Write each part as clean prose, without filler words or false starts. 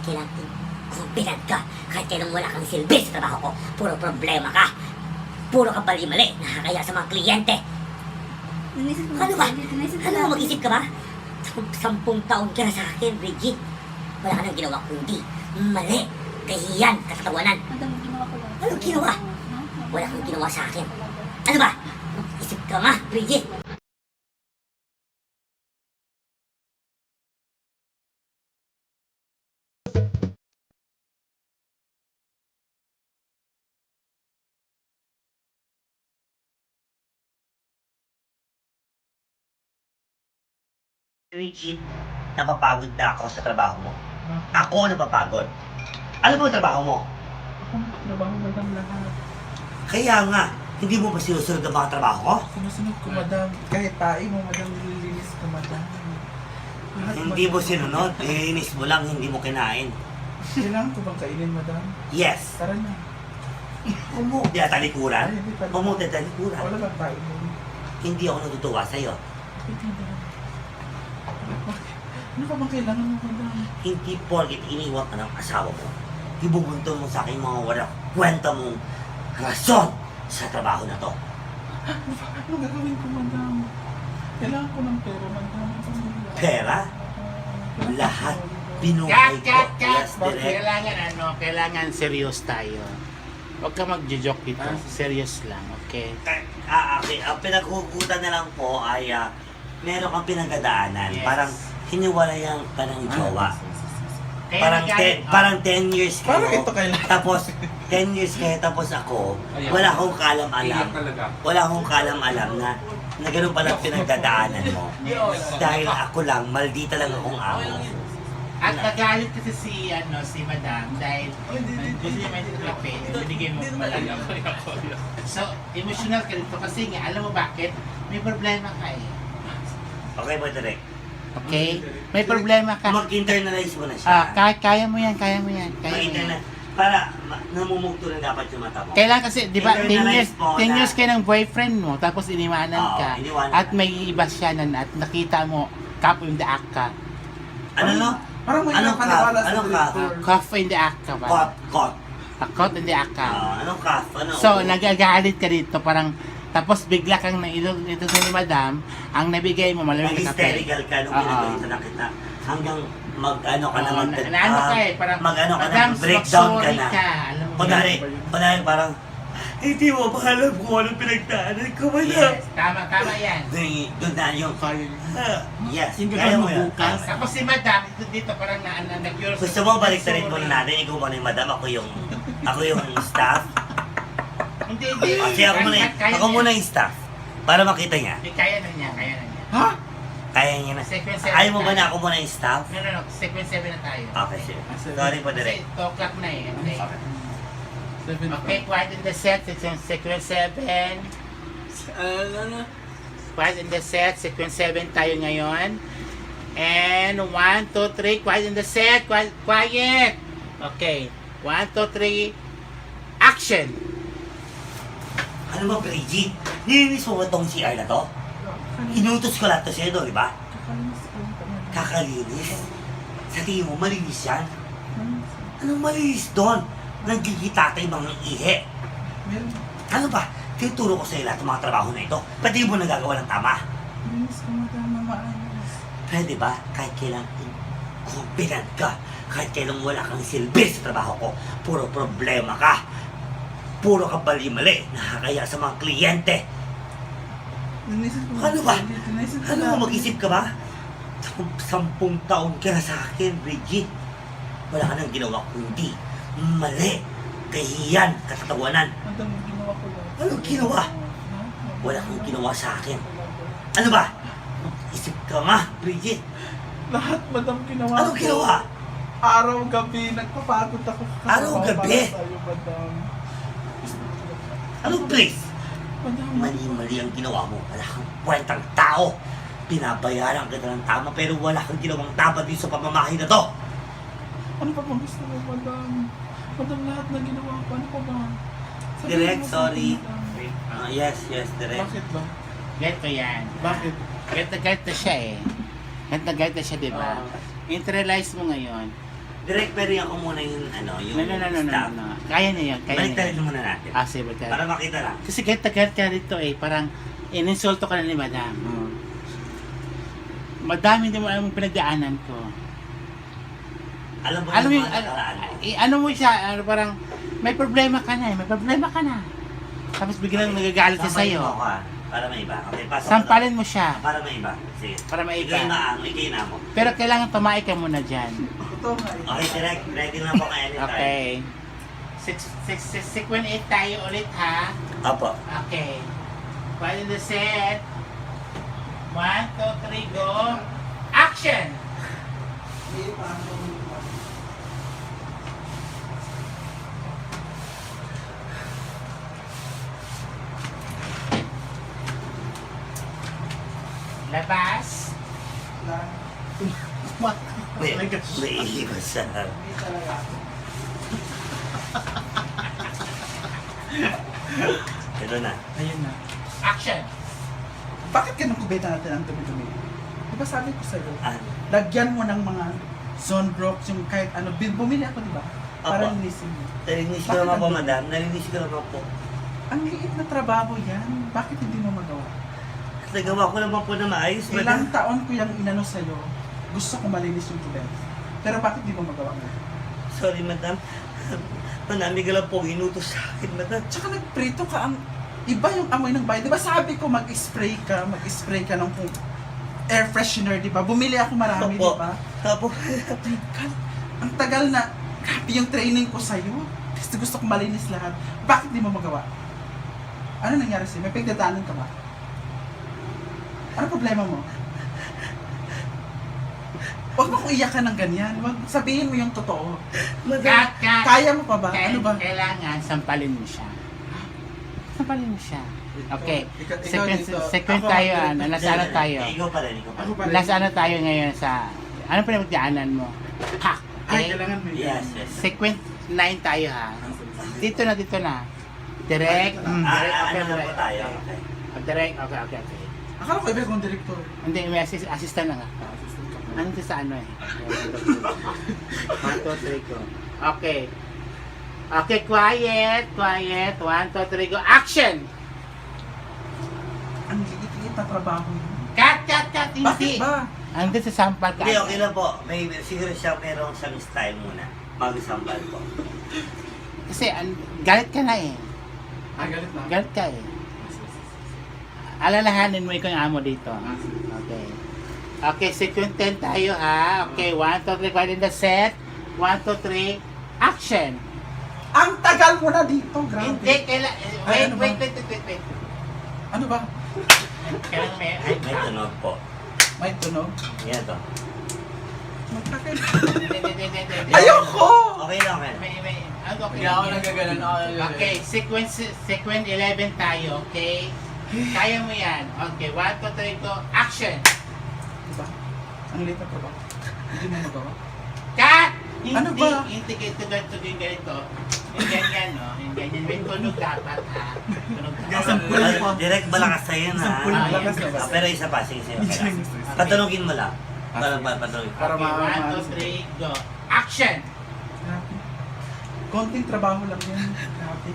kailan kumpilan ka, kahit kailan wala kang silbi sa trabaho ko, puro problema ka. Puro ka mali, nakakaya sa mga kliyente. Ano ba? Ano ba, mag-isip ka ba? 10 taon ka na sa akin, Bridget. Wala ka nang ginawa kundi mali, kahiyan, katatawanan. Anong ginawa? Wala kang ginawa sa akin. Ano ba? Mag-isip ka nga, Bridget. Richie, napapagod na ako sa trabaho mo. Ako napapagod. Ano ba ang trabaho mo? Ako trabaho madam lahat. Kaya nga, hindi mo ba sinusunod ang mga trabaho ko? Sinusunod ko madam. Kahit tayo mo madam, nililinis ko madam. Lahat, Hindi mo madam. sinunod, iniinis mo lang, hindi mo kinain. Kailangan ko bang kainin madam? Yes. Tara na. Umuti at talikuran? Ay, hindi pala. Umuti at talikuran? Wala bang tayo mo? Hindi ako natutuwa sa'yo. Wait, madam. Ano ka bang kailangan mo madam? Hindi porkit iniwan ka ng asawa mo. Ibubuntong mo sa akin mga wala kwenta mong rason sa trabaho na to. Ano gagawin ko madam? Kailangan ko ng pera madam. Pera? Lahat binuhay ko. Yes, direct. Kailangan serious tayo. Huwag ka mag-joke dito. Serious lang, okay? Okay. Ang pinaghugutan na lang po ay meron kang pinagdadaanan. Yes. Parang hiniwalayan ka ng jowa. Kaya Parang nagalit- parang 10 years kayo. Parang ito kailangan. Tapos 10 years kayo tapos ako, wala akong kalam-alam. Wala akong kalam-alam na ganun pala pinagdadaanan mo. Dahil ako lang, maldita lang akong amo. At nagalit kasi si Madam dahil gusto niya may trapin, binigay mo malaga. So, emotional ka dito kasi nga, alam mo bakit? May problema ka eh. Okay ba, Direk? Okay? May problema ka. Mag-internalize mo na siya. Kaya mo yan, kaya mo yan. Kaya mo yan. Mag-internalize. Para namumugto na dapat yung mata mo. Kailan kasi, di ba, 10 years, Internalize mo 10 na- years kayo ng boyfriend mo, tapos iniwanan Oo, ka, iniwanan at ka. may iba siya na at nakita mo, cup in the act ka. Ano no? Parang may Anong nakaniwala ka? sa Anong ka? director. Cup in the act ka ba? Caught. Caught in the act ka. Anong ka? Ano? So, nagagalit ka dito, parang, tapos bigla kang nailog nito sa ni Madam, ang nabigay mo, malamig na kape. Hysterical ka nung Oo. pinagalitan na kita. Hanggang mag-ano ka na Oo, ano ka eh, parang, mag-ano ka na, Madam, breakdown ka sorry na. Alam mo Kunwari, yun. parang, hindi mo ba alam kung anong pinagdaanan ko ba Yes, tama yan. Doon na yung, yes, Hindi kaya ka mo yun. mabukas. Tapos si Madam, dito parang nag-euro. Gusto mo baliktarin muna natin, ikaw muna yung madam, ako yung staff. Hindi. Kasi ako muna yung staff. Para makita niya. Hindi, kaya na niya. Ha? Kaya niya na. Sequence 7 Ayaw mo ba tayo. na ako muna yung staff? No. Sequence 7 na tayo. Okay, sige. Sorry po, Kasi direct. 2 o'clock na eh. Okay. Seven. Okay, quiet in the set, sequence 7. Quiet in the set, sequence 7 tayo ngayon. And 1, 2, 3, quiet in the set, quiet. Okay, 1, 2, 3, action. Ano ba, Bridget? Nilinis mo ba tong CR na to? Inutos ko lahat to sa'yo, di ba? Kakalinis ko lang kami. Kakalinis. Sa tingin mo, malinis yan? Anong malinis doon? Nagkikita tayo mga ihe. Meron. Ano ba? Tinuturo ko sa'yo lahat ng mga trabaho na ito. Pati mo nagagawa ng tama. Linis ko madam, maayos. Pwede ba? Kahit kailang confident ka, kahit kailang wala kang silbi sa trabaho ko, puro problema ka. Puro ka mali, nakakaya sa mga kliyente. Linis ko Ano ba? Linis ko Ano lang. mo, mag-isip ka ba? 10 taon ka na sa akin, Bridget. Wala ka nang ginawa kundi mali, kahiyan, katatawanan. Madam, ginawa ko lang. Anong ginawa? Wala kang ginawa sa akin. Ano ba? Isip ka nga, Bridget. Lahat madam ginawa Anong ko. ginawa? Araw, gabi, nagpapagod ako. Araw, gabi? Para sa'yo, madam. Anong please? Madam, Mali-mali ang ginawa mo. Wala kang kwentang tao. Pinabayaran kita ng tama pero wala kang ginawang tama dito sa pamamahay na to. ano pa bang gusto mo, madam? Madam, lahat na ginawa ko. Ano pa ba? Sabihin Direct, mo sa sorry. akin, madam. Yes, direct. Bakit ba? Ganito yan. Bakit? Galit na siya eh. Galit na siya, di ba? Internalize mo ngayon. Direct, pero ako muna yung yung staff. No. Kaya na yan, kaya na Baliktarin yan. muna natin. Ah, sige, Para makita lang. kasi galit ka dito eh, parang ininsulto ka na ni Madam. Madami din mo alam yung pinagdaanan ko. Alam mo Alam mo yung yung, mga nakaraan mo. ano mo siya, parang may problema ka na eh, may problema ka na. Tapos biglang nagagalit siya Samayin sa'yo. mo ako, para may iba. Okay, pasok Sampalin mo siya, Para may iba. Sige. para Ikaw yung maiba. naamo, ikaw yung naamo. Pero kailangan tumae ka muna dyan. Okay, direct. Ready na po kayo anytime. Okay. Sequence 8 tayo ulit ha. Opo. Okay. While in the set. 1, 2, 3, go. Action! Labas. What? Wait, naiiwas sa... Ito na. Ayun na. Action! Bakit ganun kubeta natin ang dumi-dumi? Di ba sabi ko sa'yo, Ah, lagyan mo ng mga sunbrocks, yung kahit ano, bumili ako, di ba? Para Apo. linisin mo. nalinis ko Bakit naman po, ang- madam. Nalinis ko naman po. Ang liit na trabaho yan. Bakit hindi mo magawa? Nagawa ko naman po na maayos, madam. Ilang taon ko yung inano sa'yo, gusto ko malinis yung kubeta. Pero bakit hindi mo magawa mo? Sorry, madam. Manami ka lang po inutos sa akin, madam. Tsaka nagprito ka, ang iba yung amoy ng bahay. Di ba sabi ko mag-spray ka ng air freshener, di ba? Bumili ako marami, Opo. di ba? Tapo. God, ang tagal na, grabe yung training ko sa'yo. Gusto ko malinis lahat. Bakit di mo magawa? Ano nangyari sa'yo? May pagdadaanan ka ba? Ano problema mo? Huwag mo kong iyakan ng ganyan. Huwag sabihin mo yung totoo. Cut! Kaya mo pa ba? Ano ba? Kailangan sampalin mo siya. Sampalin mo siya. Okay. Ikaw dito. Second Ako tayo, mag- nasa ano tayo? Ikaw pa rin, ikaw pa Ako rin. pa rin. Nasa ano tayo ngayon sa... Anong pinagdaanan mo? Hack! Ay, Okay? kailangan mo Yes, yes. Sequence 9 tayo ha. Dito na, dito na. Direct. Direct, okay, Ano na po direct. tayo? Okay. Direct, okay. Akala ko iba kong director. Hindi, may assistant lang ha. Ano ito sa ano eh? 1, 2, 3, go. Okay. Okay, quiet. 1, 2, 3, go. Action! Ang liit-liit na trabaho yun. Cut! Bakit Hindi. ba? Andun sa sampal ka. Hindi, okay lang po. May, siguro siya merong siyang style muna. Mag-sambal po. Kasi galit ka na eh. Galit na. Galit ka eh. Alalahanin mo ikaw yung amo dito. Okay. Okay, sequence 10 tayo ha. Okay, 1, 2, 3, quiet in the set. 1, 2, 3, action! Ang tagal mo na dito, grabe. Hindi, kailan... Ay, Wait, ano ba? wait. Ano ba? Kailan may... May tunog po. May tunog? Yan to. Magkakain. Hindi. Ayoko! Okay lang, okay. May... Ano, okay. Hindi ako nagagalan. Okay, sequence 11 tayo, okay? Kaya mo yan. Okay, 1, 2, 3, go, action! Diba? Ang liit na trabaho. Hindi mo magawa. Cut! Ano ba? Hindi ganito yung ganito. Yung ganyan, no? Yung ganyan. May tunog dapat, ha? Tunog dapat. Direct malakas sa'yo na. Sampul Ah, lakas yan. na ba? Pero isa pa, sige. Patanungin mo lang. Para patanungin. Para Okay, 1, 2, 3, go. Action! Grabe. Konting trabaho lang yan. Grabe.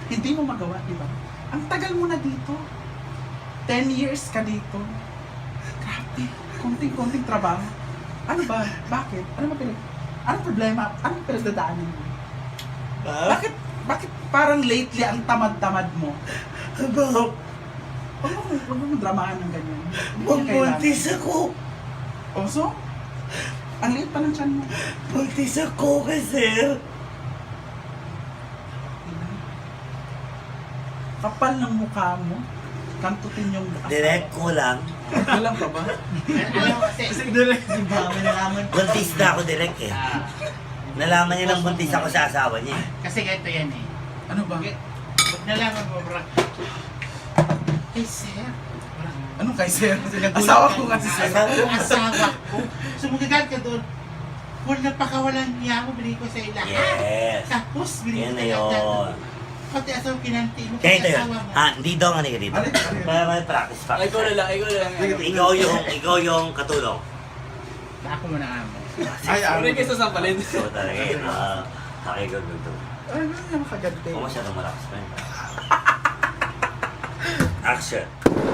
Hindi mo magawa, di ba? Ang tagal mo na dito. 10 years ka dito. Grabe. Konting trabaho. Ano ba? Bakit? Anong problema? Anong pinagdadaanan mo? Bakit parang lately ang tamad-tamad mo? Huwag mo dramahan ng ganyan. Hindi mo kailangan. Magbuntis ako. Oso? Ang liit pa ng tiyan mo. Buntis ako kasi. Kapal ng mukha mo. Kantutin yung asawa. Direct ko lang. Kulang pa ba? Alam mo kasi... Di ba? May nalaman. Buntis na ako direct eh. Nalaman niya ng buntis ako sa asawa niya. Kasi ganito yan eh. Ano ba? Pag nalaman mo, bro. Hey, sir. Anong kay sir? Asawa ko nga si sir. Asawa ko. Sumugagal ka doon. Wala pa ka walang niya mo, binigay ko sa lahat. Yes. Tapos, binigay Yan ko na sa lahat. yun. Pati asawa kinanti mo, Kaya ito pati yun. asawa mo. Dito nga ka dito. Alik, alik. Para may practice. Ikaw na lang. Ikaw yung katulong. Ako mo na amo. Ay, Sorry kayo sa sampalin. So talaga yun, kakigagod to. Ay, ganun yung makagante. Kung masyadong malakas pa yun. Action!